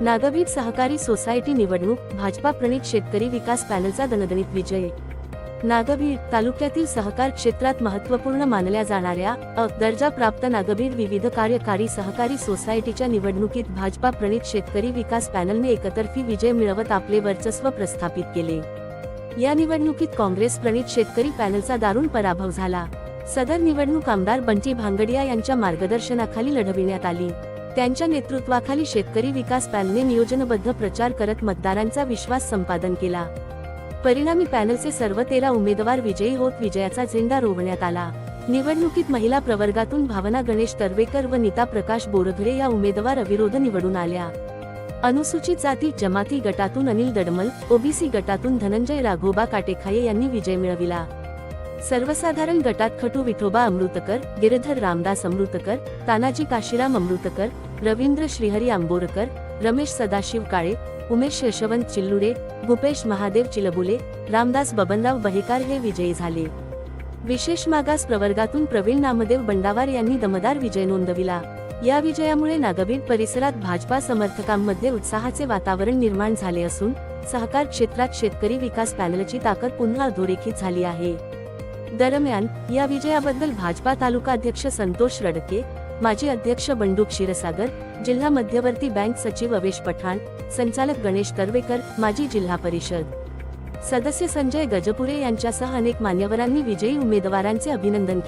नागभीड सहकारी सोसायटी निवडणूक, भाजपा प्रणित शेतकरी विकास पॅनलचा दणदणीत विजय। नागभीड तालुक्यातील सहकार क्षेत्रात महत्त्वपूर्ण मानल्या जाणाऱ्या दर्जा प्राप्त नागभीड विविध कार्यकारी सहकारी सोसायटीच्या निवडणुकीत भाजपा प्रणित शेतकरी विकास पॅनलने एकतर्फी विजय मिळवत आपले वर्चस्व प्रस्थापित केले। या निवडणुकीत काँग्रेस प्रणित शेतकरी पॅनलचा दारुण पराभव झाला। सदर निवडणूक आमदार बंटी भांगडिया यांच्या मार्गदर्शनाखाली लढविण्यात आली। त्यांच्या नेतृत्वाखाली शेतकरी विकास पॅनलने नियोजनबद्ध प्रचार करत मतदारांचा विश्वास संपादन केला। परिणामी पॅनलचे सर्व 13 उमेदवार विजयी होत विजयाचा झेंडा रोवण्यात आला। निवडणुकीत महिला प्रवर्गातून भावना गणेश तर्वेकर व नीता प्रकाश बोरघरे या उमेदवार अविरोध निवडून आल्या। अनुसूचित जाती जमाती गटातून अनिल दडमल, ओबीसी गटातून धनंजय राघोबा काटेखाये यांनी विजय मिळविला। सर्वसाधारण गटात खटू विठोबा अमृतकर, गिरधर रामदास अमृतकर, तानाजी काशीराम अमृतकर, रवींद्र श्रीहरी आंबोरकर, रमेश सदाशिव काळे, उमेश यशवंत चिल्लुरे, भूपेश महादेव चिलबुले, रामदास बबनराव बहेकार हे विजयी झाले। विशेष मागास प्रवर्गातून प्रवीण नामदेव बंडावार यांनी दमदार विजय नोंदविला। या विजयामुळे नागभीड परिसरात भाजपा समर्थकांमध्ये उत्साहाचे वातावरण निर्माण झाले असून सहकार क्षेत्रात शेतकरी विकास पॅनलची ताकद पुन्हा अधोरेखित झाली आहे। दरम्यान या विजयाबद्दल भाजपा तालुका अध्यक्ष संतोष रडके, माजी अध्यक्ष बंडू क्षीरसागर, जिल्हा मध्यवर्ती बँक सचिव अवेश पठाण, संचालक गणेश तर्वेकर, माजी जिल्हा परिषद सदस्य संजय गजपुरे यांच्यासह अनेक मान्यवरांनी विजयी उमेदवारांचे अभिनंदन केले।